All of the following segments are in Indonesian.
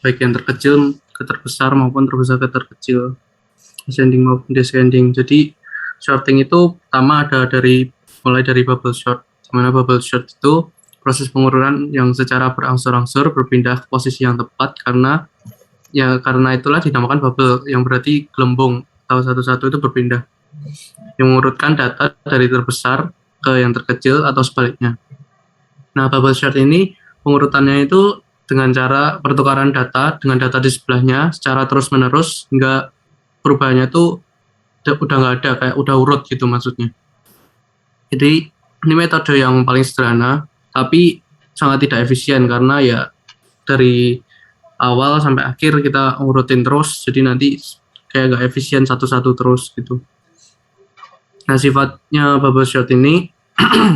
baik yang terkecil ke terbesar maupun terbesar ke terkecil, ascending maupun descending. Jadi shorting itu pertama ada mulai dari bubble short, di mana bubble short itu proses pengurutan yang secara berangsur-angsur berpindah ke posisi yang tepat karena itulah dinamakan bubble, yang berarti gelembung atau satu-satu itu berpindah, yang mengurutkan data dari terbesar ke yang terkecil atau sebaliknya. Nah, bubble short ini pengurutannya itu dengan cara pertukaran data dengan data di sebelahnya secara terus-menerus hingga perubahannya itu udah nggak ada, kayak udah urut gitu maksudnya. Jadi ini metode yang paling sederhana tapi sangat tidak efisien karena ya dari awal sampai akhir kita urutin terus, jadi nanti kayak nggak efisien satu-satu terus gitu. Nah, sifatnya bubble short ini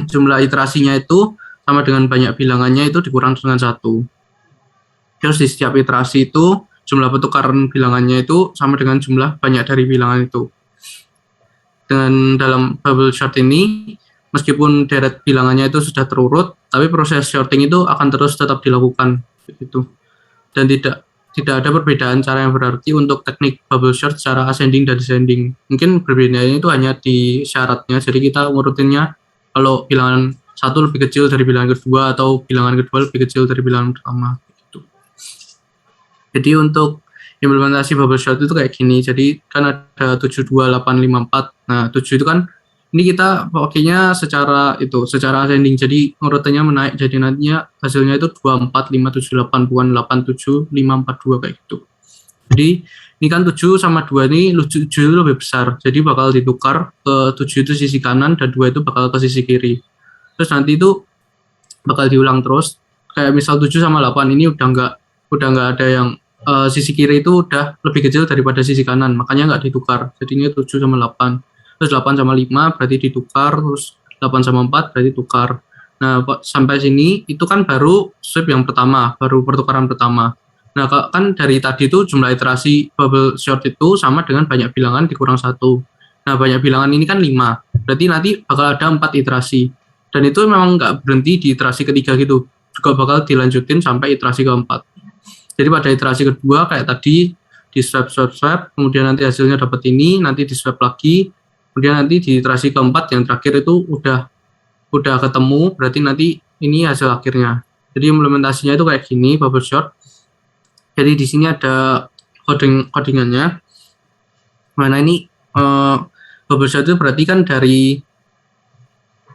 jumlah iterasinya itu sama dengan banyak bilangannya itu dikurang dengan 1. Terus di setiap iterasi itu jumlah pertukaran bilangannya itu sama dengan jumlah banyak dari bilangan itu. Dengan dalam bubble short ini, meskipun deret bilangannya itu sudah terurut, tapi proses shorting itu akan terus tetap dilakukan gitu. Dan tidak ada perbedaan cara yang berarti untuk teknik bubble short secara ascending dan descending. Mungkin perbedaannya itu hanya di syaratnya, jadi kita ngurutinnya kalau bilangan satu lebih kecil dari bilangan kedua atau bilangan kedua lebih kecil dari bilangan pertama gitu. Jadi untuk implementasi bubble short itu kayak gini, jadi kan ada 7, 2, 8, 5, 4. Nah, 7 itu kan ini kita pakainya secara ascending, jadi urutannya menaik, jadi nantinya hasilnya itu 2, 4, 5, 7, 8, bukan 8, 7, 5, 4, 2 kayak gitu. Jadi ini kan 7 sama 2 ini 7 itu lebih besar, jadi bakal ditukar ke 7 itu sisi kanan dan 2 itu bakal ke sisi kiri. Terus nanti itu bakal diulang terus, kayak misal 7 sama 8 ini udah nggak ada yang sisi kiri itu udah lebih kecil daripada sisi kanan, makanya nggak ditukar, jadinya 7 sama 8. Terus 8 sama 5 berarti ditukar, terus 8 sama 4 berarti tukar. Nah, sampai sini itu kan baru sweep yang pertama, baru pertukaran pertama. Nah, kan dari tadi itu jumlah iterasi bubble short itu sama dengan banyak bilangan dikurang 1. Nah, banyak bilangan ini kan 5, berarti nanti bakal ada 4 iterasi. Dan itu memang nggak berhenti di iterasi ketiga gitu, juga bakal dilanjutin sampai iterasi keempat. Jadi pada iterasi kedua kayak tadi di swap, kemudian nanti hasilnya dapat ini, nanti di swap lagi, kemudian nanti di iterasi keempat yang terakhir itu udah ketemu, berarti nanti ini hasil akhirnya. Jadi implementasinya itu kayak gini bubble short. Jadi di sini ada codingannya. Mana ini bubble short itu berarti kan dari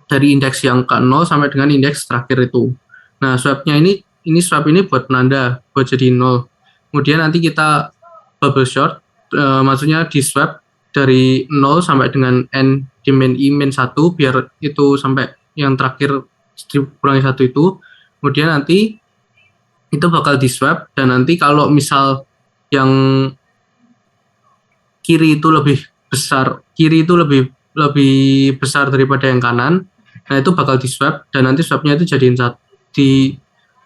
indeks yang ke 0 sampai dengan indeks terakhir itu. Nah, swapnya ini swap ini buat penanda, buat jadi 0. Kemudian nanti kita bubble short, maksudnya di swap dari 0 sampai dengan n di min i min 1 biar itu sampai yang terakhir dikurangi 1 itu. Kemudian nanti itu bakal di swap, dan nanti kalau misal yang kiri itu lebih besar daripada yang kanan, nah itu bakal di swap, dan nanti swapnya itu jadiin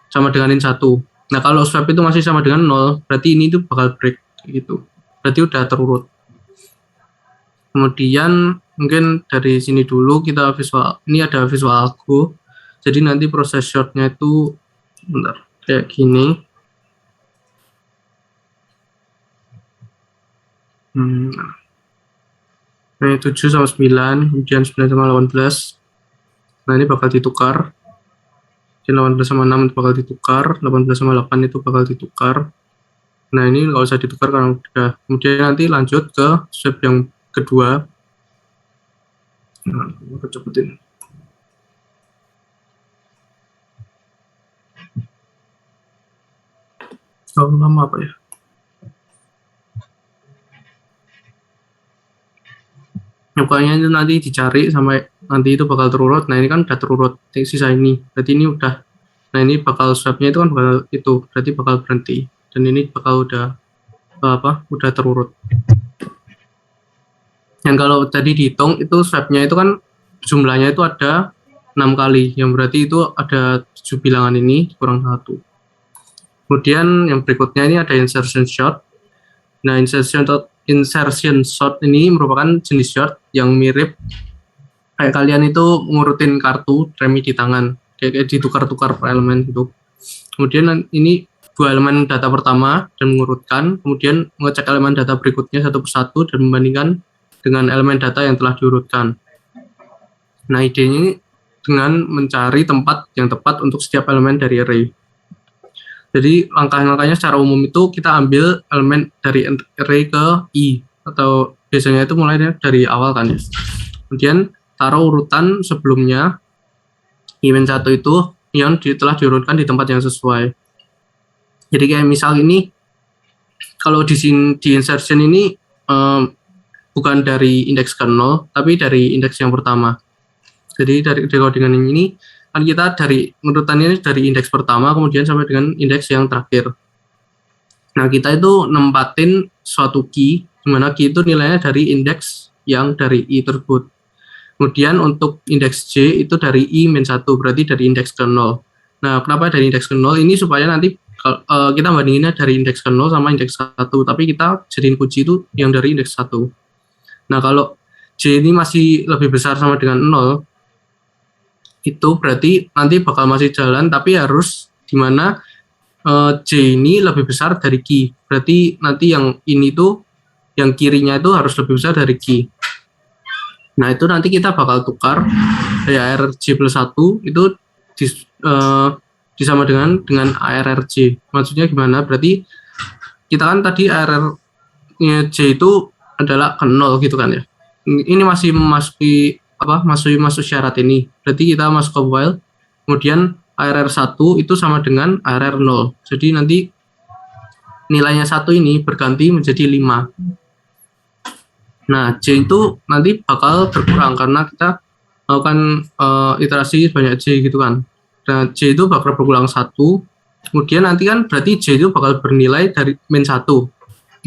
sama dengan in 1. Nah, kalau swap itu masih sama dengan 0, berarti ini tuh bakal break gitu. Berarti udah terurut. Kemudian mungkin dari sini dulu kita visual. Ini ada visual algo. Jadi nanti proses shortnya itu bentar, kayak gini. Nah, 7 sama 9, kemudian 9 sama 18. Nah, ini bakal ditukar. 18 sama 6 itu bakal ditukar, 18 sama 8 itu bakal ditukar. Nah, ini nggak usah ditukar karena udah. Kemudian nanti lanjut ke swap yang kedua. Nah, aku cepetin. Lama apa ya? Pokoknya itu nanti dicari sampai nanti itu bakal terurut. Nah, ini kan udah terurut sisa ini, berarti ini udah. Nah, ini bakal swapnya itu kan bakal itu, berarti bakal berhenti, dan ini bakal udah terurut. Yang kalau tadi dihitung itu swapnya itu kan jumlahnya itu ada 6 kali, yang berarti itu ada 7 bilangan ini kurang 1. Kemudian yang berikutnya ini ada insertion short. Nah, insertion short ini merupakan jenis short yang mirip kayak kalian itu ngurutin kartu remi di tangan, kayak ditukar-tukar per elemen gitu. Kemudian ini dua elemen data pertama dan mengurutkan, kemudian mengecek elemen data berikutnya satu persatu dan membandingkan dengan elemen data yang telah diurutkan. Nah, idenya ini dengan mencari tempat yang tepat untuk setiap elemen dari array. Jadi langkah-langkahnya secara umum itu kita ambil elemen dari array ke i, atau biasanya itu mulai dari awal kan ya. Kemudian taruh urutan sebelumnya i-1 itu yang telah diurutkan di tempat yang sesuai. Jadi kayak misal ini, kalau di insertion ini bukan dari indeks ke 0, tapi dari indeks yang pertama. Jadi dari dengan ini kan kita dari urutannya dari indeks pertama kemudian sampai dengan indeks yang terakhir. Nah, kita itu nempatin suatu key, di mana key itu nilainya dari indeks yang dari i tersebut. Kemudian untuk indeks j itu dari i-1, berarti dari indeks ke 0. Nah, kenapa dari indeks ke 0? Ini supaya nanti kita bandinginnya dari indeks ke 0 sama indeks 1, tapi kita jadiin kunci itu yang dari indeks 1. Nah, kalau j ini masih lebih besar sama dengan 0, itu berarti nanti bakal masih jalan, tapi harus dimana j ini lebih besar dari key. Berarti nanti yang ini tuh, yang kirinya itu harus lebih besar dari key. Nah, itu nanti kita bakal tukar dari ARJ plus 1 itu disama dengan ARRJ. Maksudnya gimana? Berarti kita kan tadi ARR-nya J itu adalah ke 0 gitu kan ya. Ini masih masuk syarat ini. Berarti kita masuk ke while, kemudian ARR1 itu sama dengan ARR0. Jadi nanti nilainya 1 ini berganti menjadi 5. Nah, J itu nanti bakal berkurang karena kita melakukan iterasi banyak J gitu kan. Nah, J itu bakal berkurang 1, kemudian nanti kan berarti J itu bakal bernilai dari min 1.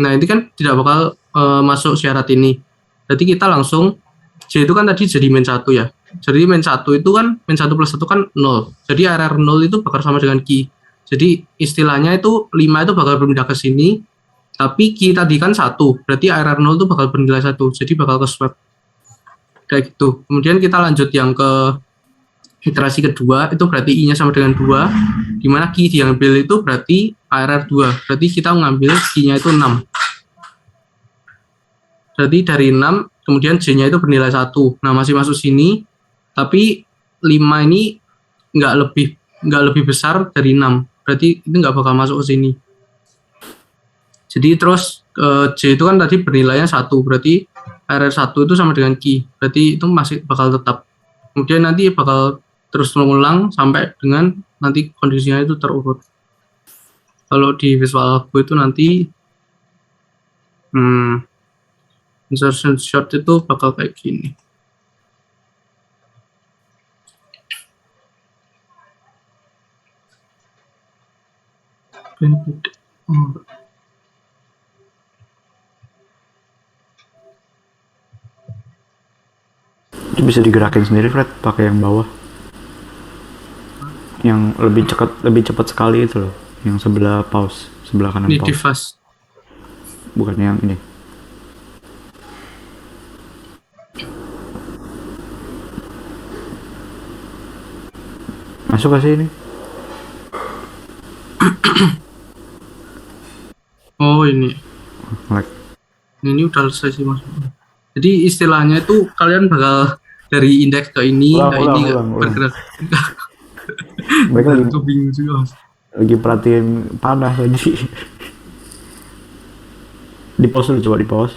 Nah, ini kan tidak bakal masuk syarat ini. Jadi kita langsung, J itu kan tadi jadi min 1 ya. Jadi min 1 itu kan, min 1 plus 1 kan 0. Jadi ARR0 itu bakal sama dengan key. Jadi istilahnya itu 5 itu bakal berpindah ke sini, tapi key tadi kan 1, berarti ARR0 itu bakal bernilai 1, jadi bakal ke swap. Kayak gitu. Kemudian kita lanjut yang ke iterasi kedua, itu berarti I-nya sama dengan 2, dimana key yang diambil itu berarti ARR2, berarti kita mengambil key-nya itu 6. Berarti dari 6, kemudian J-nya itu bernilai 1. Nah, masih masuk sini, tapi 5 ini nggak lebih besar dari 6, berarti itu nggak bakal masuk ke sini. Jadi terus J itu kan tadi bernilainya 1, berarti ARR1 itu sama dengan key, berarti itu masih bakal tetap. Kemudian nanti bakal terus mengulang sampai dengan nanti kondisinya itu terurut. Kalau di Visual Algo itu nanti insertion short itu bakal kayak gini. Itu bisa digerakin sendiri, Fred, pakai yang bawah. Yang lebih cepat sekali itu loh, yang sebelah pause, sebelah kanan Ini pause. di fast. Bukan yang ini. Masuk gak sih ini? Oh, ini. Like. Ini udah selesai sih maksudnya. Jadi istilahnya itu kalian bakal dari indeks ke ini, ulang. bergerak. Baik lagi. Itu bingung juga. Lagi perhatiin panah tadi. Di pause dulu, coba di pause.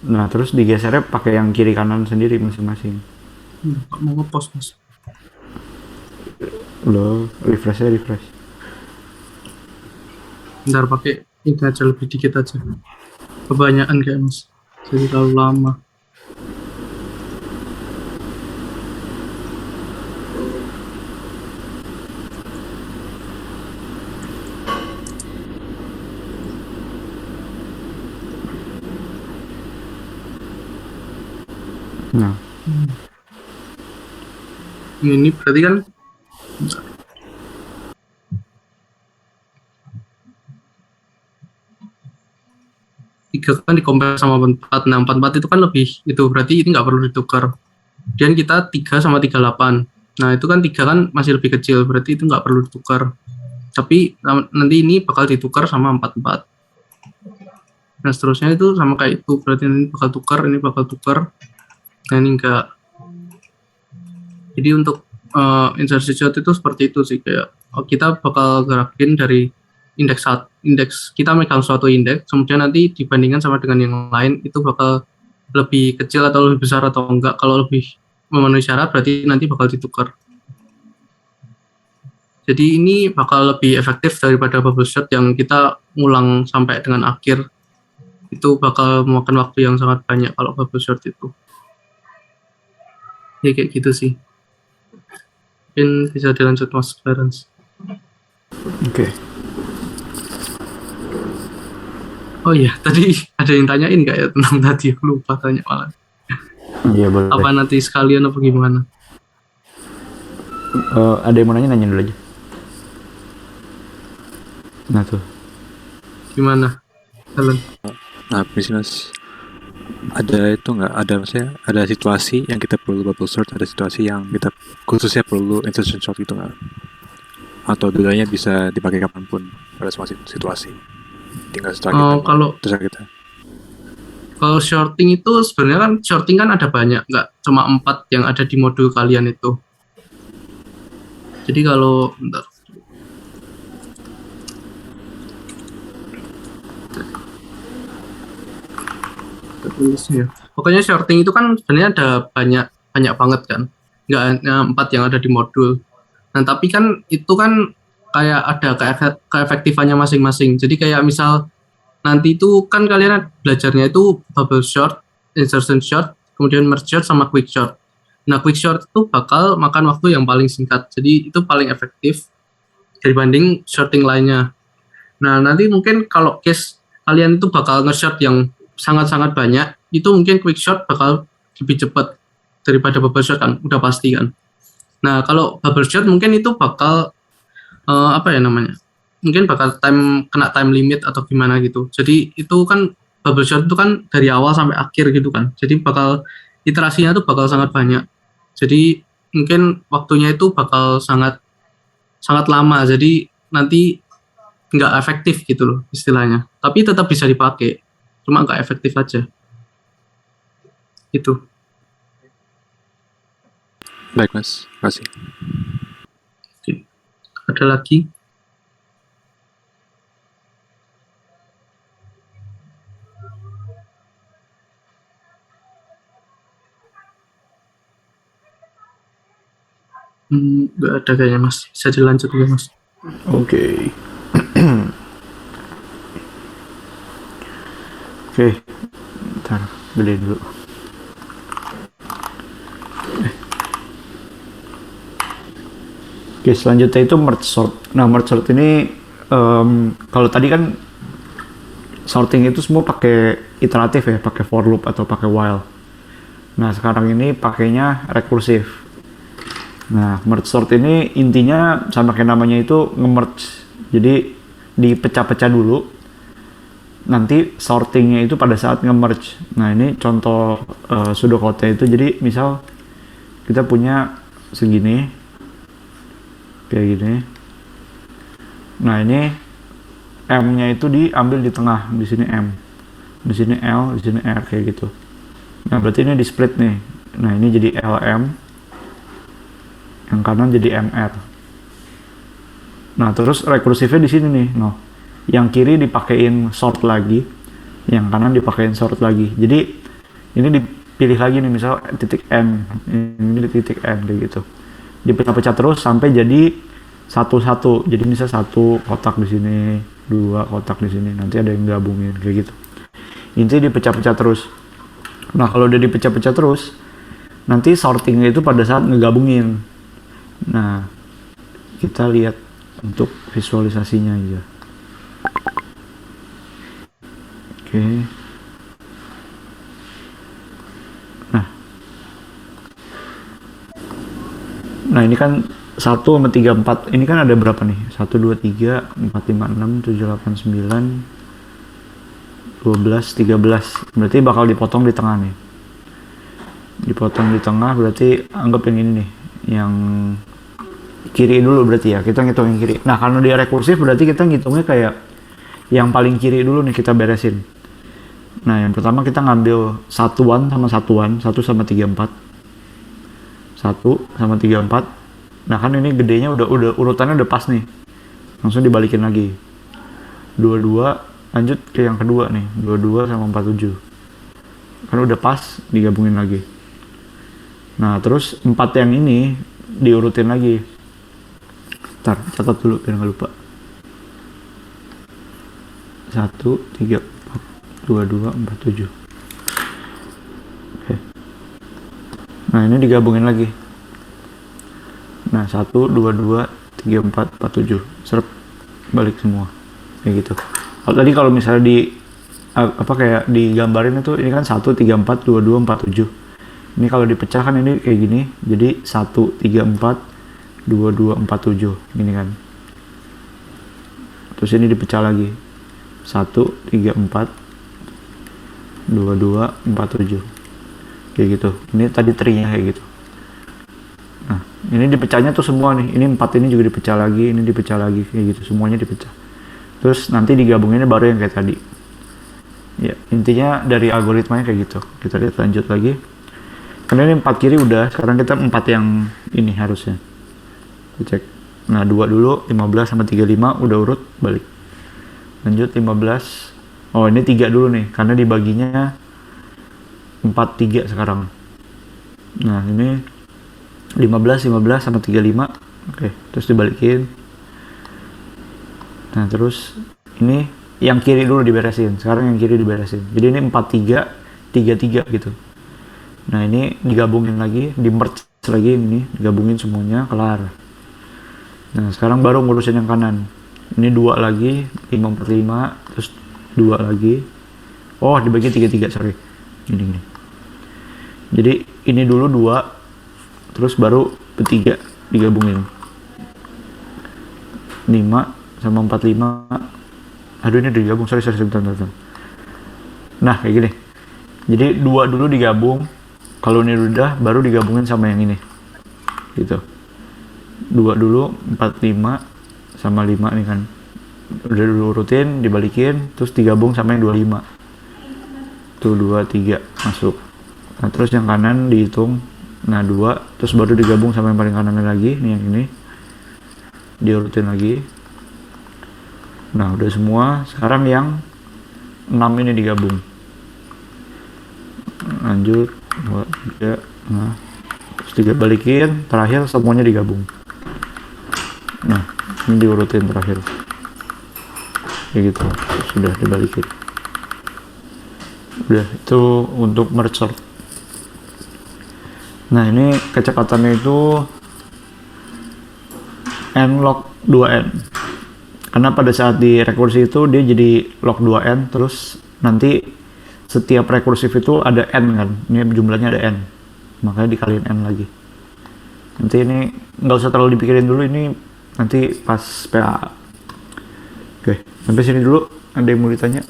Nah, terus digesernya pakai yang kiri kanan sendiri masing-masing. Mau nge-pause, Mas. Udah, refresh. Bentar, pakai ini aja, lebih dikit aja. Kebanyakan kayak Mas. Jadi terlalu lama. Nah. Ini berarti kan tiga kan di-compare sama 4. Nah, 44 itu kan lebih, itu berarti ini nggak perlu ditukar. Dan kita 3 sama 38. Nah, itu kan 3 kan masih lebih kecil, berarti itu nggak perlu ditukar. Tapi nanti ini bakal ditukar sama 44. Nah seterusnya itu sama kayak itu, berarti ini bakal tukar, ini bakal tukar, nah ini enggak. Jadi untuk insertion shot itu seperti itu sih, kayak kita bakal gerakin dari indeks kita megang suatu indeks, kemudian nanti dibandingkan sama dengan yang lain itu bakal lebih kecil atau lebih besar atau enggak. Kalau lebih memenuhi syarat berarti nanti bakal ditukar. Jadi ini bakal lebih efektif daripada bubble shot yang kita ngulang sampai dengan akhir. Itu bakal memakan waktu yang sangat banyak kalau bubble shot itu. Ya kayak gitu sih. Mungkin bisa dilanjut Mas Clarence. Oke. Oh iya, tadi ada yang tanyain nggak ya tentang tadi? Aku lupa tanya malah. Iya boleh. Apa nanti sekalian apa gimana? Ada yang mau nanya dulu aja. Nah tuh. Gimana, Helen? Nah, Mas, ada itu nggak? Ada maksudnya ada situasi yang kita perlu bubble sort, ada situasi yang kita khususnya perlu insertion shot gitu nggak? Atau dua-duanya bisa dipakai kapanpun pada semua situasi? Tinggal setelah kita. Kalau shorting itu sebenarnya kan shorting kan ada banyak, nggak cuma 4 yang ada di modul kalian itu. Jadi kalau bentar. Ya. Pokoknya shorting itu kan sebenarnya ada banyak banget kan, nggak hanya 4 yang ada di modul. Nah tapi kan itu kan kayak ada keefektifannya masing-masing. Jadi kayak misal nanti itu kan kalian belajarnya itu bubble short, insertion short, kemudian merge short sama quick short. Nah quick short itu bakal makan waktu yang paling singkat, jadi itu paling efektif dibanding shorting lainnya. Nah nanti mungkin kalau case kalian itu bakal nge-short yang sangat-sangat banyak, itu mungkin quick short bakal lebih cepat daripada bubble short kan, udah pasti kan. Nah kalau bubble short mungkin itu bakal mungkin bakal kena time limit atau gimana gitu. Jadi itu kan bubble shot itu kan dari awal sampai akhir gitu kan. Jadi bakal iterasinya tuh bakal sangat banyak. Jadi mungkin waktunya itu bakal sangat lama. Jadi nanti nggak efektif gitu loh istilahnya. Tapi tetap bisa dipakai. Cuma nggak efektif aja. Itu. Baik Mas, terima kasih. Oke. Ada lagi? Nggak ada kayaknya Mas. Bisa dilanjut dulu Mas. Oke. Oke. Ntar beli dulu. Oke, selanjutnya itu merge sort. Nah, merge sort ini kalau tadi kan sorting itu semua pakai iteratif ya, pakai for loop atau pakai while. Nah, sekarang ini pakainya rekursif. Nah, merge sort ini intinya sama kayak namanya itu nge-merge. Jadi dipecah-pecah dulu. Nanti sortingnya itu pada saat nge-merge. Nah, ini contoh pseudocode itu. Jadi misal kita punya segini, kayak gini. Nah, ini M-nya itu diambil di tengah. Di sini M, di sini L, di sini R kayak gitu. Nah, berarti ini di split nih. Nah, ini jadi LM. Yang kanan jadi MR. Nah, terus rekursifnya di sini nih, no. Yang kiri dipakein sort lagi, yang kanan dipakein sort lagi. Jadi ini dipilih lagi nih, misal titik N, ini titik N kayak gitu. Dipecah-pecah terus sampai jadi satu-satu. Jadi misal satu kotak di sini, dua kotak di sini. Nanti ada yang gabungin kayak gitu. Intinya dipecah-pecah terus. Nah, kalau udah dipecah-pecah terus, nanti sortingnya itu pada saat ngegabungin. Nah, kita lihat untuk visualisasinya aja. Oke. Nah, ini kan 1 sama 3, 4. Ini kan ada berapa nih? 1, 2, 3, 4, 5, 6, 7, 8, 9, 12, 13. Berarti bakal dipotong di tengah nih. Dipotong di tengah berarti anggap yang ini nih. Yang kiri dulu berarti ya, kita ngitung yang kiri. Nah karena dia rekursif berarti kita ngitungnya kayak yang paling kiri dulu nih kita beresin. Nah yang pertama kita ngambil satuan, 1 sama 34, 1 sama 34. Nah kan ini gedenya udah urutannya udah pas nih, langsung dibalikin lagi, 22 lanjut ke yang kedua nih, 22 sama 47 kan udah pas, digabungin lagi. Nah terus 4 yang ini diurutin lagi. Ntar catat dulu biar nggak lupa. 1, 3, 4, 2, 2, 4, 7. Oke. Nah ini digabungin lagi. Nah 1, 2, 2, 3, 4, 4, 7. Serap balik semua. Kayak gitu. Kalau misalnya kayak digambarin itu, ini kan 1, 3, 4, 2, 2, 4, 7. Ini kalau dipecah kan ini kayak gini. Jadi 1, 3, 4, 2, 2, 4, 7 gini kan. Terus ini dipecah lagi, 1, 3, 4, 2, 2, 4, 7 kayak gitu. Ini tadi trinya kayak gitu. Nah ini dipecahnya tuh semua nih, ini 4 ini juga dipecah lagi, ini dipecah lagi kayak gitu, semuanya dipecah. Terus nanti digabunginnya baru yang kayak tadi ya. Intinya dari algoritmanya kayak gitu. Kita lihat lanjut lagi, karena ini 4 kiri udah, sekarang kita 4 yang ini harusnya kita cek. Nah 2 dulu, 15 sama 35 udah urut, balik lanjut 15. Oh ini 3 dulu nih karena dibaginya 4, 3 sekarang. Nah ini 15 sama 35. Oke, terus dibalikin. Nah terus ini yang kiri dulu diberesin, sekarang yang kiri diberesin. Jadi ini 4, 3, 3, 3 gitu. Nah ini digabungin lagi, di merge lagi, ini digabungin semuanya, kelar. Nah sekarang baru ngurusin yang kanan. Ini 2 lagi, 5/5, terus 2 lagi. Oh dibagi 3, 3, sorry. Ini. Jadi ini dulu 2, terus baru 3 digabungin. 5 sama 45. Aduh ini digabung, sorry bentar. Nah kayak gini. Jadi 2 dulu digabung. Kalau ini udah, baru digabungin sama yang ini. Gitu. 2 dulu, 45 sama 5 nih kan. Udah dulu urutin, dibalikin, terus digabung sama yang 25. Tuh 2, 3 masuk. Nah terus yang kanan dihitung. Nah 2, terus baru digabung sama yang paling kanan lagi, nih yang ini. Diurutin lagi. Nah udah semua, sekarang yang 6 ini digabung. Lanjut, 2, 3, nah terus balikin, terakhir semuanya digabung. Nah ini diurutin terakhir kayak gitu, sudah dibalikin. Udah, itu untuk merge sort. Nah ini kecepatannya itu n log 2n, karena pada saat di rekursi itu dia jadi log 2n, terus nanti setiap rekursif itu ada n kan, ini jumlahnya ada n, makanya dikaliin n lagi. Nanti ini nggak usah terlalu dipikirin dulu, ini nanti pas PA. Oke, sampai sini dulu. Ada yang mau ditanya?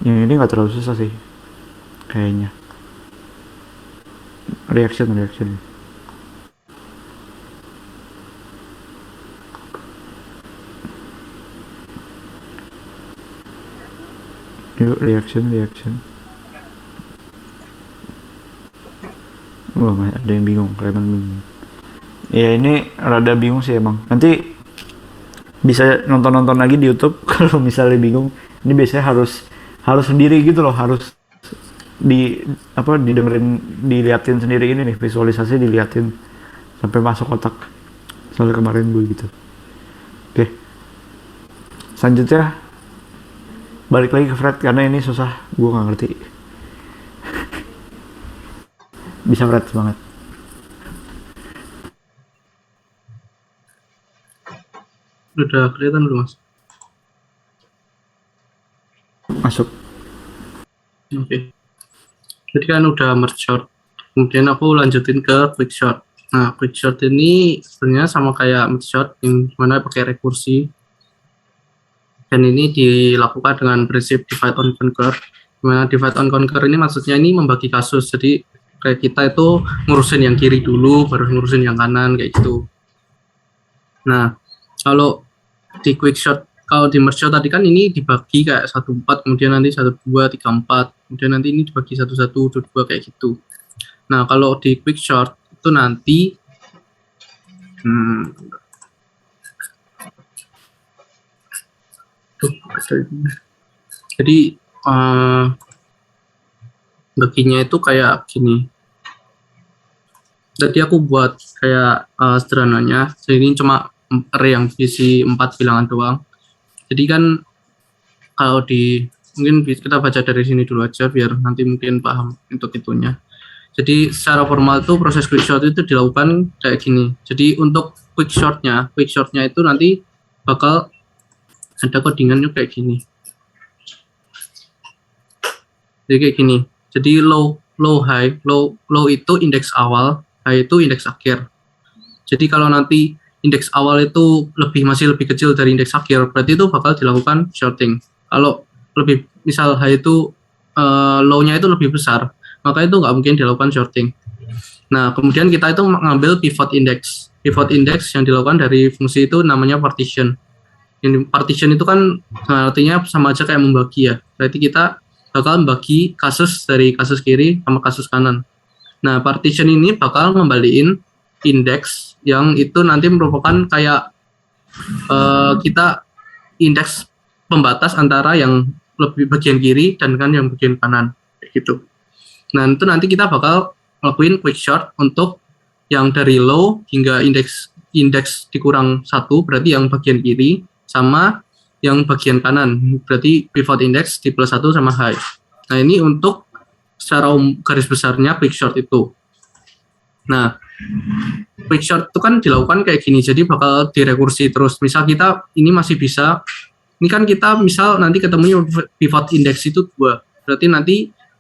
Yang ini nggak terlalu susah sih kayaknya. Reaction yuk, reaction. Wah, ada yang bingung, Clement bingung. Ya ini rada bingung sih emang. Nanti bisa nonton lagi di YouTube kalau misalnya bingung. Ini biasanya harus sendiri gitu loh, harus didengerin, diliatin sendiri ini nih, visualisasi diliatin sampai masuk otak. Soalnya kemarin gue gitu. Oke. Selanjutnya balik lagi ke Fred karena ini susah, gue nggak ngerti. Bisa Fred, semangat. Udah kelihatan belum, Mas? Masuk. Oke. Jadi kan udah merge short. Kemudian aku lanjutin ke quick short. Nah, quick short ini sebenarnya sama kayak merge short yang mana pakai rekursi. Dan ini dilakukan dengan prinsip divide on conquer. Dimana divide on conquer ini maksudnya ini membagi kasus. Jadi Kayak kita itu ngurusin yang kiri dulu, baru ngurusin yang kanan kayak gitu. Nah, kalau di quick shot, kalau di merge shot tadi kan ini dibagi kayak 1-4, kemudian nanti 1-2, 3-4, kemudian nanti ini dibagi 1-1, 2-2 kayak gitu. Nah, kalau di quick shot itu nanti jadi baginya itu kayak gini. Tadi aku buat kayak sederhananya, jadi ini cuma array yang berisi 4 bilangan doang. Jadi kan kalau mungkin kita baca dari sini dulu aja biar nanti mungkin paham untuk itunya. Jadi secara formal itu proses quick short itu dilakukan kayak gini. Jadi untuk quick shortnya itu nanti bakal ada codingannya kayak gini. Jadi kayak gini. Jadi low itu indeks awal, high itu indeks akhir. Jadi kalau nanti indeks awal itu masih lebih kecil dari indeks akhir, berarti itu bakal dilakukan shorting. Kalau misal high itu low-nya itu lebih besar, maka itu nggak mungkin dilakukan shorting. Nah, kemudian kita itu mengambil pivot index. Pivot index yang dilakukan dari fungsi itu namanya partition. Ini partition itu kan artinya sama aja kayak membagi ya. Berarti kita bakal membagi kasus dari kasus kiri sama kasus kanan. Nah, partition ini bakal ngembaliin indeks yang itu nanti merupakan kayak kita indeks pembatas antara yang lebih bagian kiri dan kan yang bagian kanan kayak gitu. Nah, itu nanti kita bakal ngelakuin quick short untuk yang dari low hingga indeks dikurang 1, berarti yang bagian kiri, sama yang bagian kanan, berarti pivot index di plus 1 sama high. Nah, ini untuk secara garis besarnya quick short itu. Nah, quick short itu kan dilakukan kayak gini, jadi bakal direkursi terus. Misal kita ini masih bisa, ini kan kita misal nanti ketemunya pivot index itu 2, berarti nanti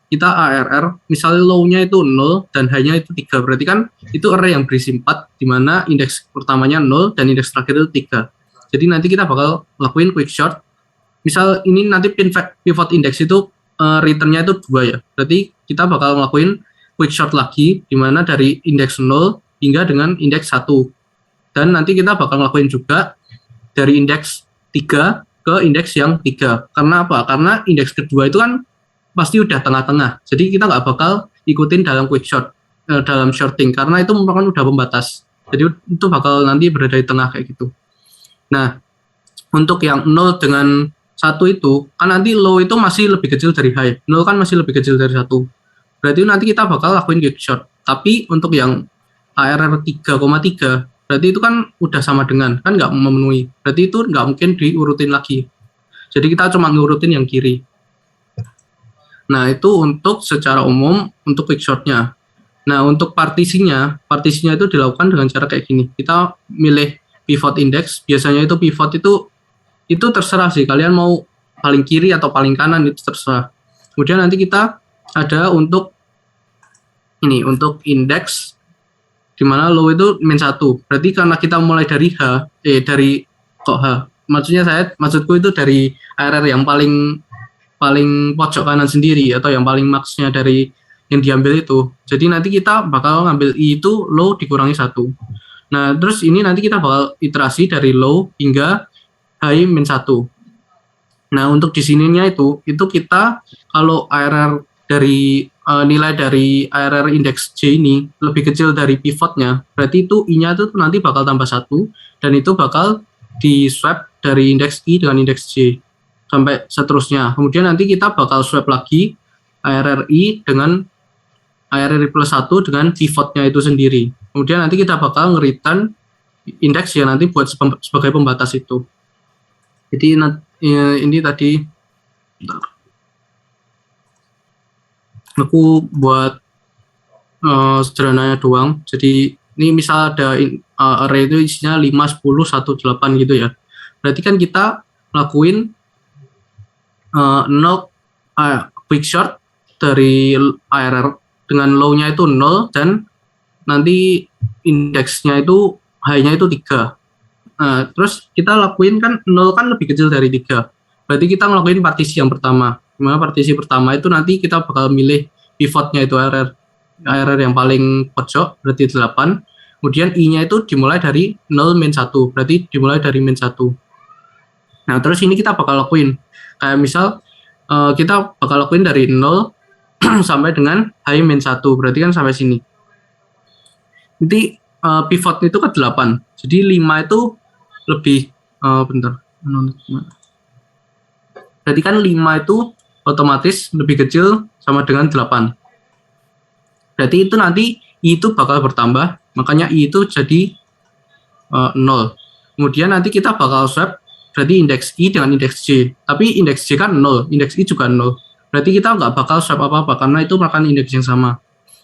kita ARR, misalnya low-nya itu 0 dan high-nya itu 3, berarti kan itu array yang berisi 4, di mana indeks pertamanya 0 dan indeks terakhir itu 3. Jadi nanti kita bakal lakuin quick short. Misal ini nanti pivot index itu return-nya itu 2 ya, berarti kita bakal ngelakuin quick short lagi, di mana dari indeks 0 hingga dengan indeks 1. Dan nanti kita bakal ngelakuin juga dari indeks 3 ke indeks yang 3. Karena apa? Karena indeks kedua itu kan pasti udah tengah-tengah. Jadi kita nggak bakal ikutin dalam quick short, dalam shorting, karena itu merupakan udah pembatas. Jadi itu bakal nanti berada di tengah kayak gitu. Nah, untuk yang 0 dengan 1 itu, kan nanti low itu masih lebih kecil dari high. 0 kan masih lebih kecil dari 1. Berarti nanti kita bakal lakuin quick short. Tapi untuk yang ARR 3,3, berarti itu kan udah sama dengan, kan nggak memenuhi. Berarti itu nggak mungkin diurutin lagi. Jadi kita cuma ngurutin yang kiri. Nah, itu untuk secara umum untuk quick short-nya. Nah, untuk partisinya itu dilakukan dengan cara kayak gini. Kita milih pivot index, biasanya itu pivot itu terserah sih, kalian mau paling kiri atau paling kanan itu terserah. Kemudian nanti kita ada untuk indeks di mana low itu -1. Berarti karena kita mulai dari maksudku itu dari ARR yang paling pojok kanan sendiri atau yang paling max-nya dari yang diambil itu. Jadi nanti kita bakal ngambil I itu low dikurangi 1. Nah, terus ini nanti kita bakal iterasi dari low hingga high -1. Nah, untuk di sininya itu kita kalau ARR dari nilai dari ARR indeks J ini lebih kecil dari pivotnya, berarti itu I-nya itu nanti bakal tambah 1 dan itu bakal di swap dari indeks I dengan indeks J sampai seterusnya. Kemudian nanti kita bakal swap lagi ARRI dengan ARRI plus 1 dengan pivotnya itu sendiri. Kemudian nanti kita bakal nge-return indeks yang nanti buat sebagai pembatas itu. Jadi ini tadi aku buat sederhananya doang. Jadi ini misal ada array itu isinya 5, 10, 1, 8 gitu ya. Berarti kan kita lakuin quick short dari ARR dengan low-nya itu 0 dan nanti indeksnya itu high-nya itu 3. Nah, terus kita lakuin kan 0 kan lebih kecil dari 3. Berarti kita ngelakuin partisi yang pertama. Dimana partisi pertama itu nanti kita bakal milih pivotnya itu ARR. error yang paling pojok berarti 8. Kemudian I-nya itu dimulai dari 0 min 1, berarti dimulai dari min 1. Nah, terus ini kita bakal lakuin. Kayak misal kita bakal lakuin dari 0 sampai dengan high min 1, berarti kan sampai sini. Nanti pivot itu ke 8. Jadi 5 itu lebih bentar. Berarti kan 5 itu otomatis lebih kecil sama dengan 8. Berarti itu nanti I itu bakal bertambah, makanya I itu jadi 0. Kemudian nanti kita bakal swap, berarti indeks I dengan indeks J. Tapi indeks J kan 0, indeks I juga 0. Berarti kita nggak bakal swap apa-apa, karena itu merupakan indeks yang sama.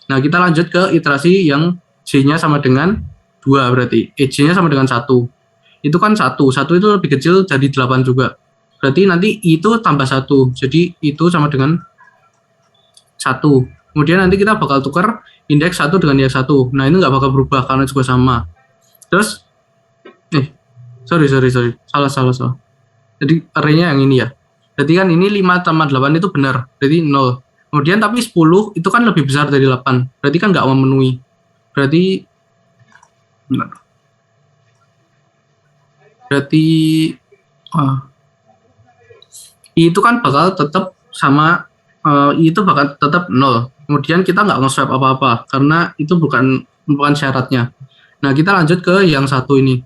Nah, kita lanjut ke iterasi yang J-nya sama dengan 2 berarti. J-nya sama dengan 1. Itu kan 1 itu lebih kecil jadi 8 juga. Berarti nanti I itu tambah 1, jadi itu sama dengan 1. Kemudian nanti kita bakal tukar indeks 1 dengan indeks 1. Nah, ini nggak bakal berubah karena juga sama. Terus, sorry. Salah. Jadi arraynya yang ini ya. Berarti kan ini 5 tambah 8 itu benar, berarti 0. Kemudian tapi 10 itu kan lebih besar dari 8. Berarti kan nggak memenuhi. Berarti, benar. Berarti, I itu kan bakal tetap sama, I itu bakal tetap 0. Kemudian kita nggak nge-swap apa-apa, karena itu bukan syaratnya. Nah, kita lanjut ke yang satu ini.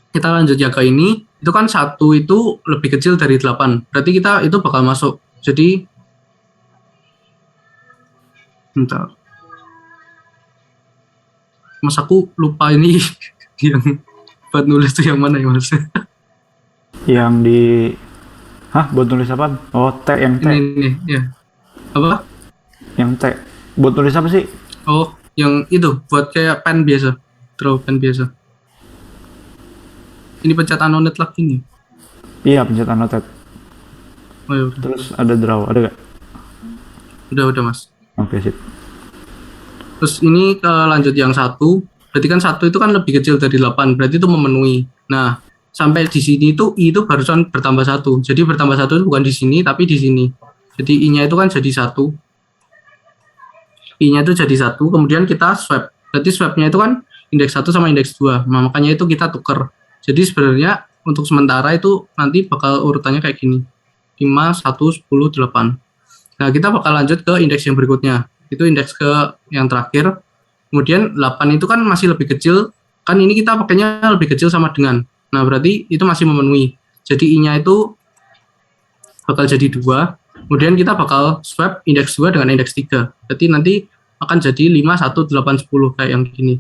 Kita lanjut ya ke ini, itu kan 1 itu lebih kecil dari 8. Berarti kita itu bakal masuk. Jadi, bentar. Mas aku lupa ini yang buat nulis itu yang mana ya Mas? Yang di buat nulis apa? Oh, T, yang T. Ini ya. Apa? Yang T. Buat nulis apa sih? Oh, yang itu buat kayak pen biasa. Draw pen biasa. Ini pencet annotate lagi nih. Iya, pencet annotate. Oh, ya udah. Terus ada draw, ada gak? Udah Mas. Oke, sip. Terus ini lanjut yang 1. Berarti kan 1 itu kan lebih kecil dari 8. Berarti itu memenuhi. Nah, sampai di sini itu I itu barusan bertambah 1. Jadi bertambah 1 itu bukan di sini, tapi di sini. Jadi I-nya itu kan jadi 1. I-nya itu jadi 1. Kemudian kita swap. Berarti swapnya itu kan indeks 1 sama indeks 2. Nah, makanya itu kita tuker. Jadi sebenarnya untuk sementara itu nanti bakal urutannya kayak gini. 5, 1, 10, 8. Nah, kita bakal lanjut ke indeks yang berikutnya. Itu indeks ke yang terakhir. Kemudian 8 itu kan masih lebih kecil. Kan ini kita pakainya lebih kecil sama dengan. Nah, berarti itu masih memenuhi. Jadi I-nya itu bakal jadi 2. Kemudian kita bakal swap indeks 2 dengan indeks 3. Berarti nanti akan jadi 5, 1, 8, 10 kayak yang gini.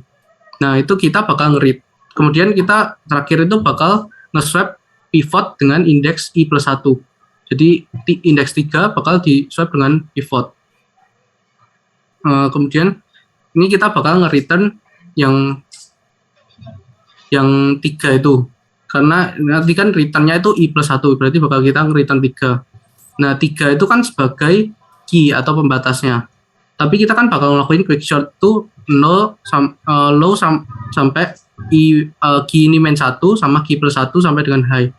Nah, itu kita bakal nge-read. Kemudian kita terakhir itu bakal nge-swap pivot dengan indeks I plus 1. Jadi indeks 3 bakal di-swap dengan pivot. Kemudian ini kita bakal nge-return yang 3 itu. Karena nanti kan return-nya itu I plus 1, berarti bakal kita nge-return 3. Nah, 3 itu kan sebagai key atau pembatasnya. Tapi kita kan bakal ngelakuin quick short itu low sampai key ini min 1 sama key plus 1 sampai dengan high.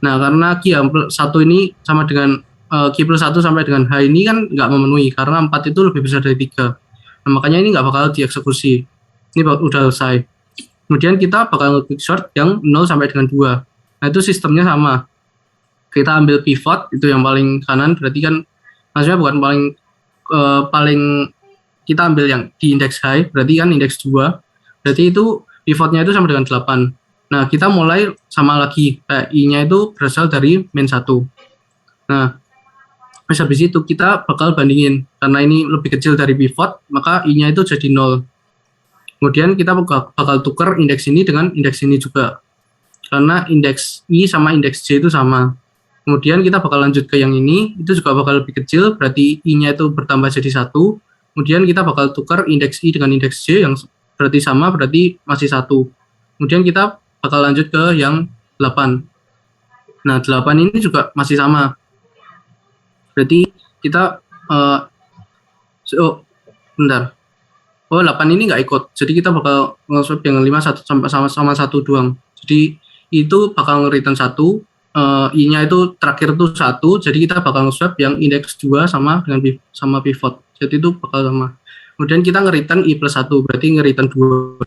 Nah, karena key 1 ini sama dengan key plus 1 sampai dengan high ini kan nggak memenuhi, karena 4 itu lebih besar dari 3. Nah, makanya ini nggak bakal dieksekusi. Ini udah selesai. Kemudian kita bakal quick short yang 0 sampai dengan 2. Nah, itu sistemnya sama. Kita ambil pivot, itu yang paling kanan, berarti kan maksudnya bukan paling kita ambil yang di indeks high, berarti kan indeks 2. Berarti itu pivotnya itu sama dengan 8. Nah, kita mulai sama lagi. I-nya itu berasal dari min 1. Nah, habis itu kita bakal bandingin. Karena ini lebih kecil dari pivot, maka I-nya itu jadi 0. Kemudian kita bakal tukar indeks ini dengan indeks ini juga. Karena indeks I sama indeks J itu sama. Kemudian kita bakal lanjut ke yang ini, itu juga bakal lebih kecil, berarti I-nya itu bertambah jadi 1. Kemudian kita bakal tukar indeks I dengan indeks J yang berarti sama, berarti masih 1. Kemudian kita bakal lanjut ke yang 8. Nah, 8 ini juga masih sama. Berarti kita, bentar. Oh, 8 ini nggak ikut. Jadi kita bakal nge-swap yang 5 sama 1 doang. Jadi itu bakal nge-return 1. I-nya itu terakhir tuh 1, jadi kita bakal nge-swap yang indeks 2 sama dengan sama pivot. Jadi itu bakal sama. Kemudian kita nge-return I plus 1, berarti nge-return 2.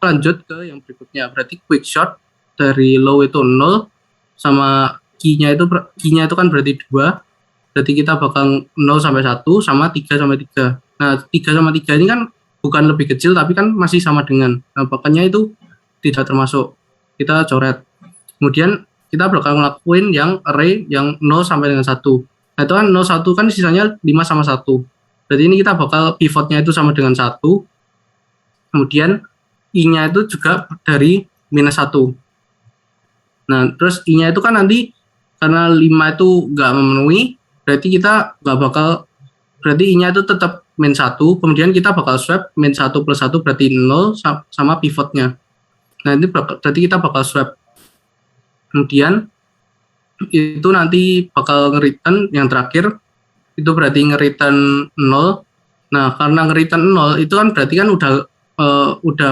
Lanjut ke yang berikutnya, berarti quick short dari low itu 0 sama key-nya itu kan berarti 2, berarti kita bakal 0 sampai 1 sama 3 sampai 3. Nah 3 sama 3 ini kan bukan lebih kecil tapi kan masih sama dengan, nah makanya itu tidak termasuk, kita coret. Kemudian kita bakal ngelakuin yang array yang 0 sampai dengan 1. Nah itu kan 0, 1 kan sisanya 5 sama 1, berarti ini kita bakal pivotnya itu sama dengan 1. Kemudian I-nya itu juga dari minus 1. Nah, terus I-nya itu kan nanti karena 5 itu nggak memenuhi, berarti kita nggak bakal, berarti I-nya itu tetap min 1, kemudian kita bakal swap min 1 plus 1 berarti 0 sama pivotnya. Nah, ini berarti kita bakal swap. Kemudian itu nanti bakal nge-return yang terakhir, itu berarti nge-return 0. Nah, karena nge-return 0 itu kan berarti kan udah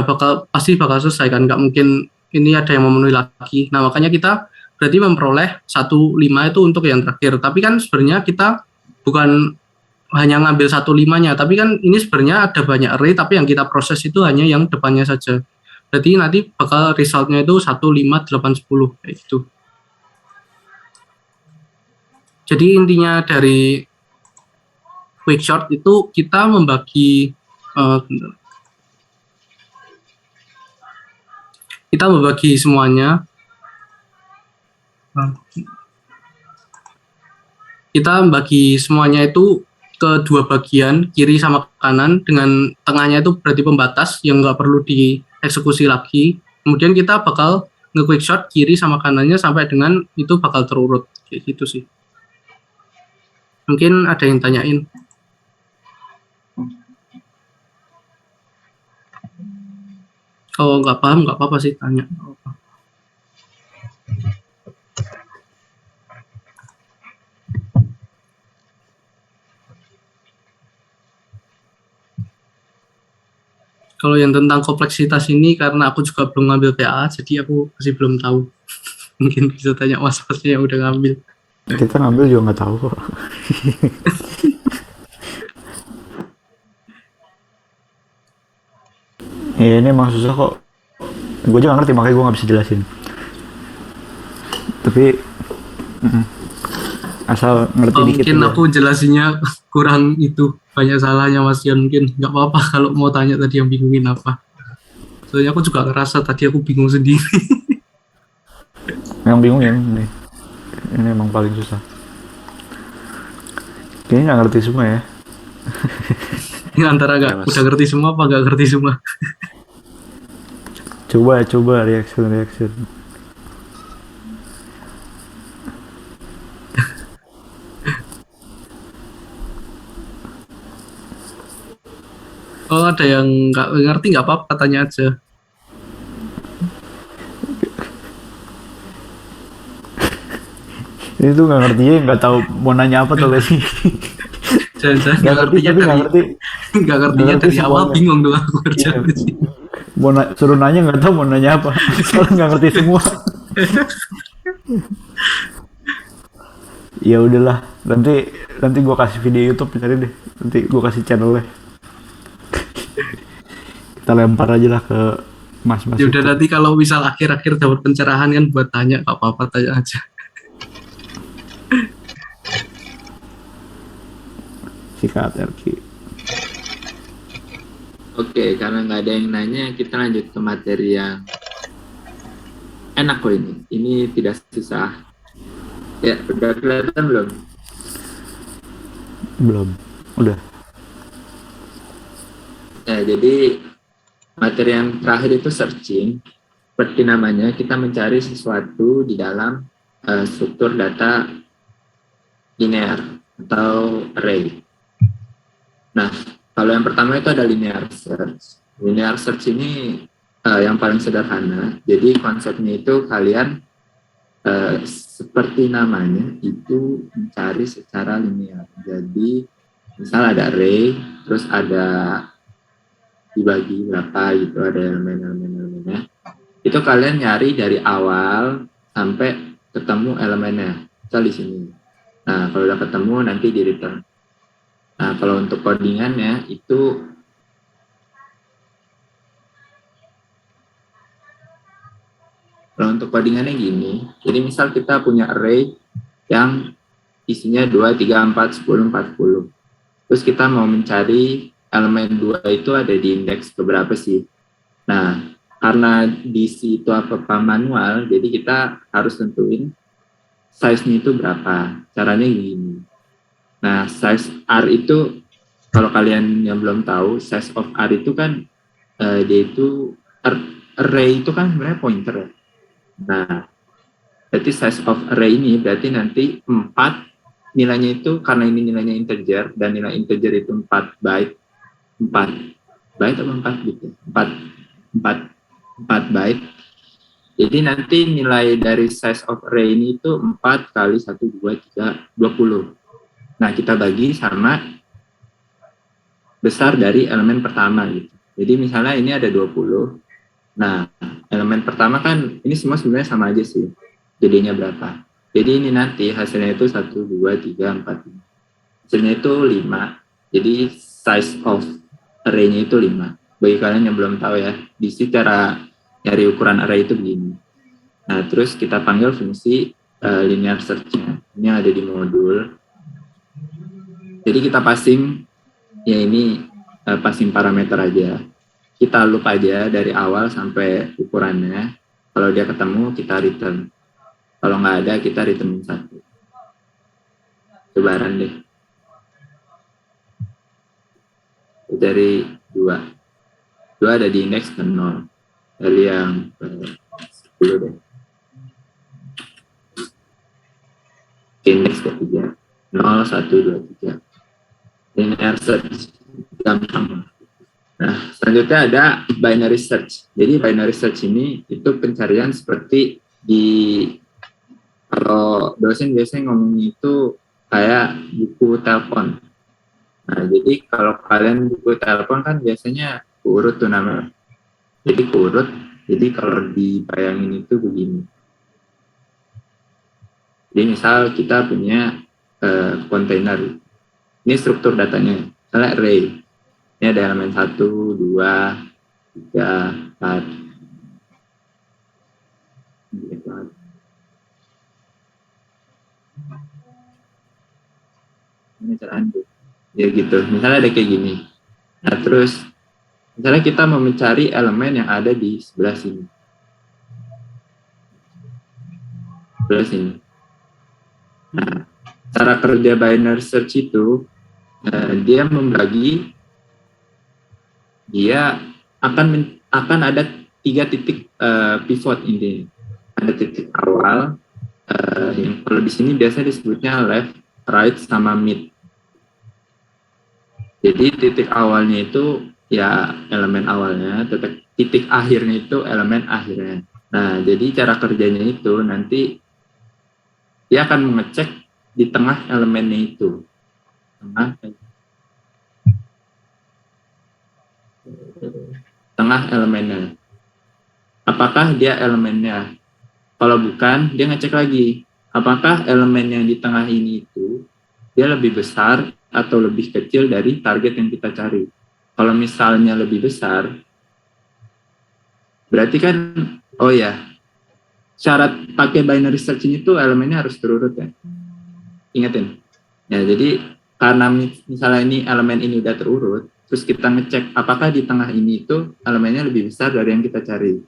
pasti bakal selesai kan, nggak mungkin ini ada yang memenuhi lagi. Nah makanya kita berarti memperoleh 1,5 itu untuk yang terakhir, tapi kan sebenarnya kita bukan hanya ngambil 1,5-nya, tapi kan ini sebenarnya ada banyak array, tapi yang kita proses itu hanya yang depannya saja. Berarti nanti bakal resultnya itu 1, 5, 8, 10 kayak gitu. Jadi intinya dari quick short itu kita membagi semuanya. Kita membagi semuanya itu ke 2 bagian, kiri sama kanan, dengan tengahnya itu berarti pembatas yang nggak perlu dieksekusi lagi. Kemudian kita bakal nge-quick short kiri sama kanannya sampai dengan itu bakal terurut kayak gitu sih. Mungkin ada yang tanyain. Kalau nggak paham nggak apa-apa sih, tanya. Kalau yang tentang kompleksitas ini karena aku juga belum ngambil PA, jadi aku masih belum tahu. Mungkin bisa tanya mas-masnya yang udah ngambil. Kita ngambil juga nggak tahu kok. Ya ini emang susah kok. Gue juga ngerti, makanya gue nggak bisa jelasin. Tapi asal ngerti dikit. Mungkin aku jelasinnya kurang itu, banyak salahnya Mas Yon. Mungkin nggak apa-apa kalau mau tanya tadi yang bingungin apa. Soalnya aku juga ngerasa tadi aku bingung sendiri. Yang bingung ya ini emang paling susah. Kayaknya nggak ngerti semua ya. Ini antara nggak udah ngerti semua apa nggak ngerti semua. Coba reaction. Kalau ada yang nggak ngerti nggak apa-apa, tanya aja. Ini tuh nggak ngerti ya, nggak tahu mau nanya apa tuh gak sih. Jangan nggak ngertinya nggak ngertinya dari awal bingung doang aku kerja di sini. Suruh nanya nggak tahu mau nanya apa, soalnya nggak ngerti semua. Ya udahlah, nanti gue kasih video YouTube cari deh, nanti gue kasih channelnya. Kita lempar aja lah ke mas-mas. Ya udah, nanti kalau misal akhir-akhir dapat pencerahan kan buat tanya, nggak apa-apa, tanya aja. Sikat RQ. Oke, karena nggak ada yang nanya, kita lanjut ke materi yang enak kok ini. Ini tidak susah. Ya, udah kelihatan belum? Belum. Udah. Ya, jadi materi yang terakhir itu searching. Seperti namanya, kita mencari sesuatu di dalam struktur data linear atau array. Nah, kalau yang pertama itu ada linear search. Linear search ini yang paling sederhana. Jadi konsepnya itu kalian seperti namanya itu mencari secara linear. Jadi misal ada array, terus ada dibagi berapa gitu, ada elemen-elemennya. Itu kalian nyari dari awal sampai ketemu elemennya, misal di sini. Nah, kalau udah ketemu nanti di return. Nah, kalau untuk codingannya itu kalau untuk codingannya gini. Jadi misal kita punya array yang isinya 2, 3, 4, 10, 40. Terus kita mau mencari elemen 2 itu ada di indeks keberapa sih? Nah, karena diisi itu apa manual, jadi kita harus tentuin size-nya itu berapa. Caranya gini. Nah, size R itu, kalau kalian yang belum tahu, size of R itu kan, dia itu, array itu kan sebenarnya pointer ya. Nah, berarti size of array ini berarti nanti 4 nilainya itu, karena ini nilainya integer, dan nilai integer itu 4 byte, 4 byte atau 4 bit ya? 4 byte. Jadi nanti nilai dari size of array ini itu 4 kali 1, 2, 3, 20. Nah, kita bagi sama besar dari elemen pertama gitu. Jadi misalnya ini ada 20. Nah, elemen pertama kan ini semua sebenarnya sama aja sih. Jadinya berapa? Jadi ini nanti hasilnya itu 1, 2, 3, 4. Hasilnya itu 5. Jadi size of array-nya itu 5. Bagi kalian yang belum tahu ya, di sini cara nyari ukuran array itu begini. Nah, terus kita panggil fungsi linear search-nya. Ini ada di modul. Jadi kita passing, ya ini passing parameter aja. Kita loop aja dari awal sampai ukurannya. Kalau dia ketemu, kita return. Kalau nggak ada, kita return 1. Sebaran deh. Dari 2. 2 ada di indeks ke 0. Dari yang 10 deh. Indeks ketiga. 0, 1, 2, 3. Linear search. Gampang. Nah, selanjutnya ada binary search. Jadi binary search ini itu pencarian seperti di, kalau dosen biasanya ngomong itu kayak buku telepon. Nah, jadi kalau kalian buku telepon kan biasanya urut tuh namanya. Jadi urut. Jadi kalau dibayangin itu begini. Jadi misal kita punya kontainer. Ini struktur datanya. Misalnya array. Ini ada elemen 1, 2, 3, 4. Ini cara undo. Ya gitu. Misalnya ada kayak gini. Nah, terus misalnya kita mau mencari elemen yang ada di sebelah sini. Sebelah sini. Nah, cara kerja binary search itu dia membagi, dia akan ada 3 titik pivot ini. Ada titik awal, yang kalau di sini biasanya disebutnya left, right, sama mid. Jadi titik awalnya itu ya elemen awalnya, titik akhirnya itu elemen akhirnya. Nah, jadi cara kerjanya itu nanti dia akan mengecek di tengah elemennya itu. Tengah elemennya. Apakah dia elemennya? Kalau bukan, dia ngecek lagi. Apakah elemen yang di tengah ini itu dia lebih besar atau lebih kecil dari target yang kita cari? Kalau misalnya lebih besar, berarti kan, oh ya, syarat pakai binary search ini tuh elemennya harus terurut ya. Ingatin. Ya, jadi karena misalnya ini elemen ini udah terurut, terus kita ngecek apakah di tengah ini itu elemennya lebih besar dari yang kita cari.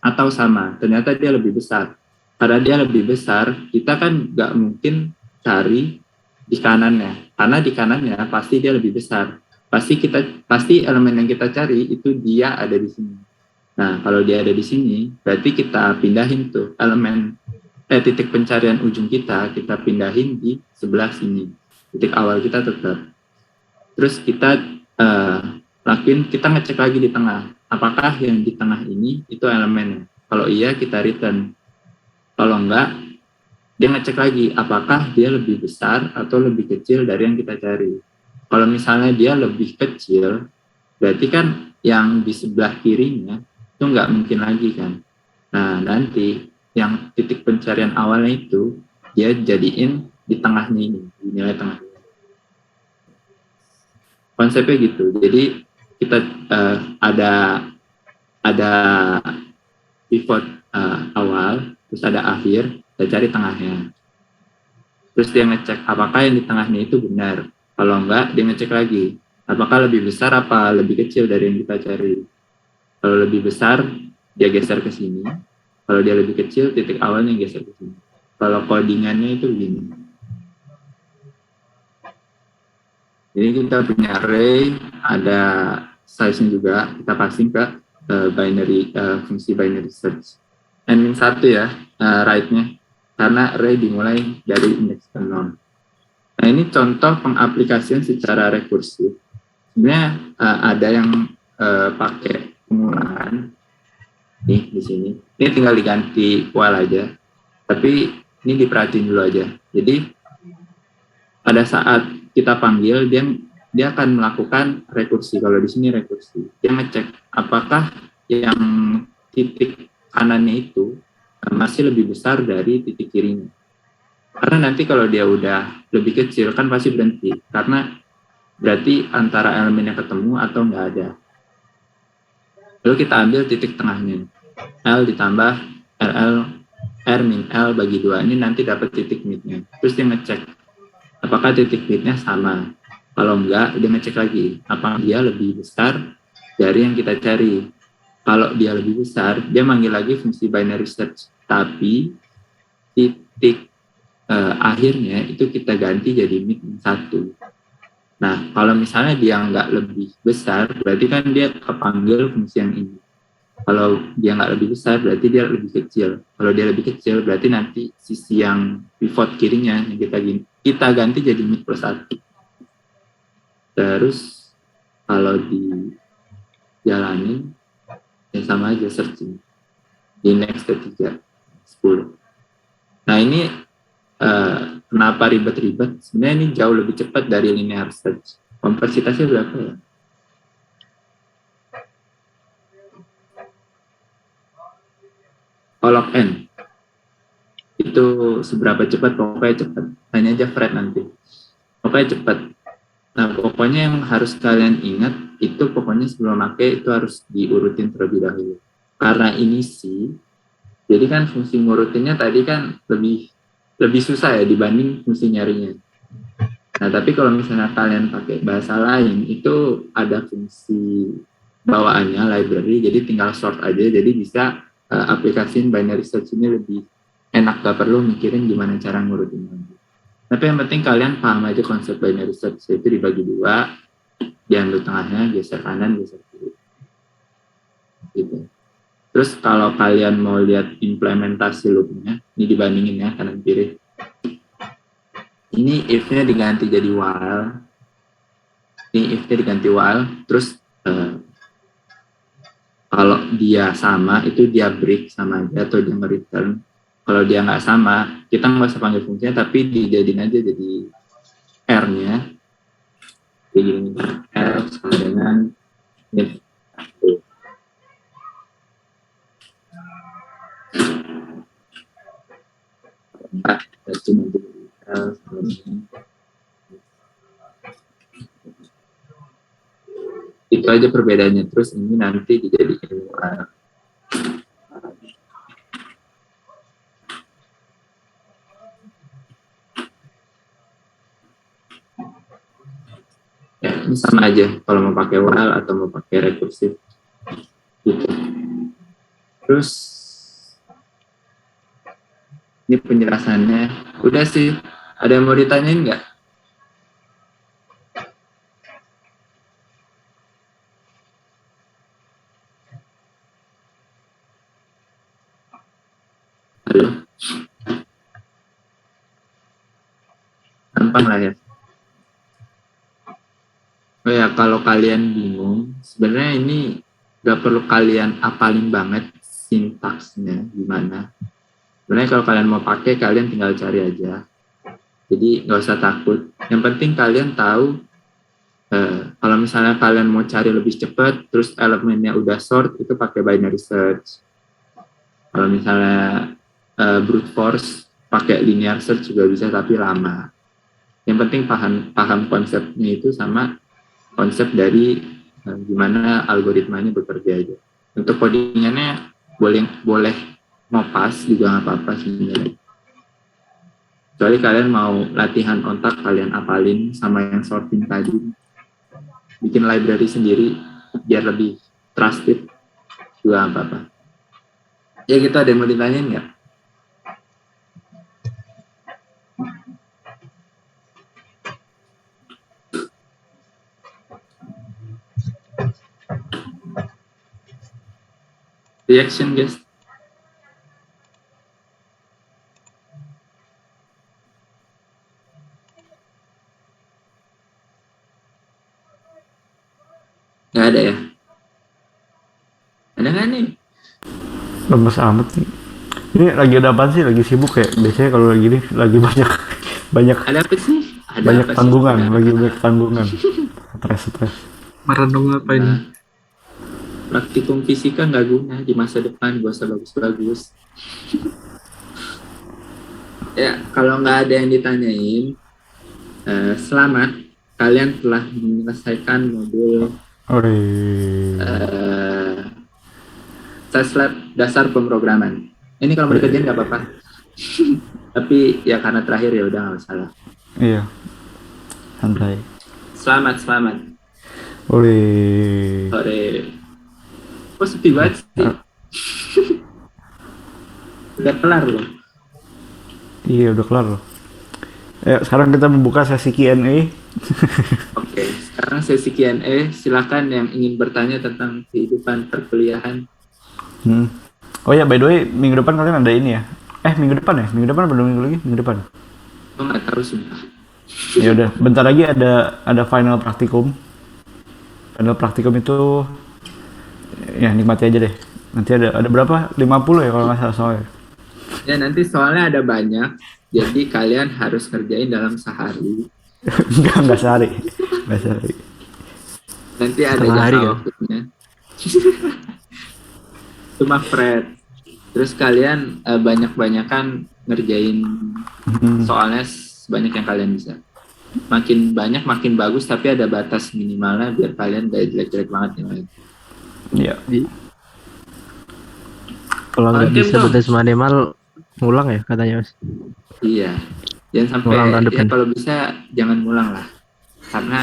Atau sama, ternyata dia lebih besar. Karena dia lebih besar, kita kan nggak mungkin cari di kanannya. Karena di kanannya pasti dia lebih besar. Pasti elemen yang kita cari itu dia ada di sini. Nah, kalau dia ada di sini, berarti kita pindahin tuh elemen titik pencarian ujung kita pindahin di sebelah sini. Titik awal kita tetap. Terus kita kita ngecek lagi di tengah. Apakah yang di tengah ini itu elemennya? Kalau iya, kita return. Kalau enggak, dia ngecek lagi apakah dia lebih besar atau lebih kecil dari yang kita cari. Kalau misalnya dia lebih kecil, berarti kan yang di sebelah kirinya itu nggak mungkin lagi kan. Nah, nanti yang titik pencarian awalnya itu dia jadiin di tengahnya ini, di nilai tengah. Konsepnya gitu. Jadi kita ada pivot awal, terus ada akhir, kita cari tengahnya. Terus dia ngecek apakah yang di tengahnya itu benar. Kalau enggak, dia ngecek lagi. Apakah lebih besar apa lebih kecil dari yang kita cari. Kalau lebih besar, dia geser ke sini. Kalau dia lebih kecil, titik awalnya geser ke sini. Kalau codingannya itu begini. Jadi kita punya array, ada size-nya juga, kita passing ke fungsi binary search. N-1 ya, right-nya. Karena array dimulai dari indeks ke 0. Nah, ini contoh pengaplikasian secara rekursif. Sebenarnya ada yang pakai pengulangan. Nih, di sini. Ini tinggal diganti while aja. Tapi ini diperhatiin dulu aja. Jadi, pada saat kita panggil, dia akan melakukan rekursi. Kalau di sini rekursi. Dia ngecek apakah yang titik kanannya itu masih lebih besar dari titik kirinya. Karena nanti kalau dia udah lebih kecil kan pasti berhenti, karena berarti antara elemennya ketemu atau nggak ada. Lalu kita ambil titik tengahnya, L ditambah R min L bagi 2, ini nanti dapat titik midnya. Terus dia ngecek apakah titik midnya sama. Kalau enggak, dia ngecek lagi apakah dia lebih besar dari yang kita cari. Kalau dia lebih besar, dia manggil lagi fungsi binary search, tapi titik akhirnya itu kita ganti jadi mid 1. Nah, kalau misalnya dia nggak lebih besar, berarti kan dia kepanggil fungsi yang ini. Kalau dia nggak lebih besar, berarti dia lebih kecil. Kalau dia lebih kecil, berarti nanti sisi yang pivot kirinya yang kita ganti jadi mid plus 1. Terus kalau dijalanin, ya sama aja searching. Di next ketiga, 10. Nah, ini kenapa ribet-ribet? Sebenarnya ini jauh lebih cepat dari linear search. Kompleksitasnya berapa ya? Log n itu seberapa cepat? Pokoknya cepat. Tanya aja Fred nanti. Pokoknya cepat. Nah, pokoknya yang harus kalian ingat itu pokoknya sebelum pakai itu harus diurutin terlebih dahulu. Karena ini sih, jadi kan fungsi ngurutinnya tadi kan lebih susah ya dibanding fungsi nyarinya. Nah, tapi kalau misalnya kalian pakai bahasa lain, itu ada fungsi bawaannya, library, jadi tinggal sort aja, jadi bisa aplikasiin binary search ini lebih enak, gak perlu mikirin gimana cara ngurutin lagi. Tapi yang penting kalian paham aja konsep binary search, itu dibagi 2, diambil tengahnya, geser kanan, geser kiri. Gitu. Terus kalau kalian mau lihat implementasi loopnya, ini dibandingin ya kanan kiri. Ini if-nya diganti jadi while. Ini if-nya diganti while. Terus kalau dia sama, itu dia break sama aja atau dia nge-return. Kalau dia nggak sama, kita nggak usah panggil fungsinya, tapi dijadiin aja jadi R-nya. Jadi R sama dengan if. Itu aja perbedaannya. Terus ini nanti dijadikan ya, ini sama aja kalau mau pakai while atau mau pakai rekursif gitu. Terus ini penjelasannya udah sih. Ada yang mau ditanyain nggak? Halo? Gampang lah ya. Oh ya, kalau kalian bingung, sebenarnya ini nggak perlu kalian apalin banget sintaksnya gimana. Sebenarnya kalau kalian mau pakai, kalian tinggal cari aja. Jadi nggak usah takut. Yang penting kalian tahu kalau misalnya kalian mau cari lebih cepat, terus elemennya udah sort, itu pakai binary search. Kalau misalnya brute force, pakai linear search juga bisa, tapi lama. Yang penting paham konsepnya itu sama konsep dari gimana algoritmanya bekerja aja. Untuk codingannya boleh ngopas juga nggak apa-apa sebenarnya. Kecuali kalian mau latihan otak, kalian apalin sama yang sorting tadi, bikin library sendiri biar lebih trusted juga nggak apa-apa. Ya gitu, ada yang mau ditanyain nggak? Reaction guys. Nggak ada ya? Ada nggak nih? Lemes amat nih. Ini lagi ada apaan sih? Lagi sibuk ya? Biasanya kalau lagi ini lagi banyak Ada apa sih? Ada banyak apa sih? tanggungan, Ada lagi apa? banyak tanggungan. Stres. Merenung apa ini? Nah, praktikum fisika nggak guna di masa depan, gak usah bagus-bagus. Ya, kalau nggak ada yang ditanyain, selamat, kalian telah menyelesaikan modul Ore. Sales Lab dasar pemrograman. Ini kalau mau dikerjain nggak apa-apa. Tapi ya karena terakhir ya udah nggak salah. Iya. Santai. Selamat. Ore. Sore. Kok sepi banget sih? Udah kelar loh. Iya, udah kelar loh. Sekarang kita membuka sesi Q&A. Oke, sekarang sesi Q&A. Silakan yang ingin bertanya tentang kehidupan perkuliahan. Oh ya, by the way, minggu depan kalian ada ini ya? Minggu depan ya? Minggu depan atau 2 minggu lagi? Minggu depan. Gue nggak tahu sumpah. Ya udah, bentar lagi ada final praktikum. Final praktikum itu ya nikmati aja deh. Nanti ada berapa? 50 ya kalau nggak salah soalnya. Ya nanti soalnya ada banyak, jadi kalian harus kerjain dalam sehari. Enggak sehari. Enggak sehari. Nanti ada Setengah hari jangka ya? waktunya. Cuma Fred. Terus kalian banyak-banyakan ngerjain soalnya sebanyak yang kalian bisa. Makin banyak makin bagus, tapi ada batas minimalnya biar kalian gak jelek-jelek banget yang lain. Iya. Kalau nggak Oke, bisa Bang. batas minimal ngulang ya katanya Mas. Iya. Jangan sampai Ngulang tahun ya, depan. kalau bisa jangan ngulang lah. Karena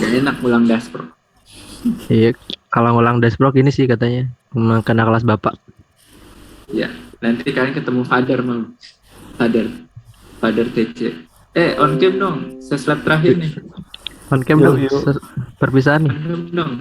gak enak ngulang dashboard. Iya, kalau ngulang dashboard ini sih katanya kena kelas bapak. Ya, nanti kalian ketemu Father mau. Father TC. On cam dong, seslab terakhir nih. On cam Yuk, dong, yuk. perpisahan nih. On cam dong.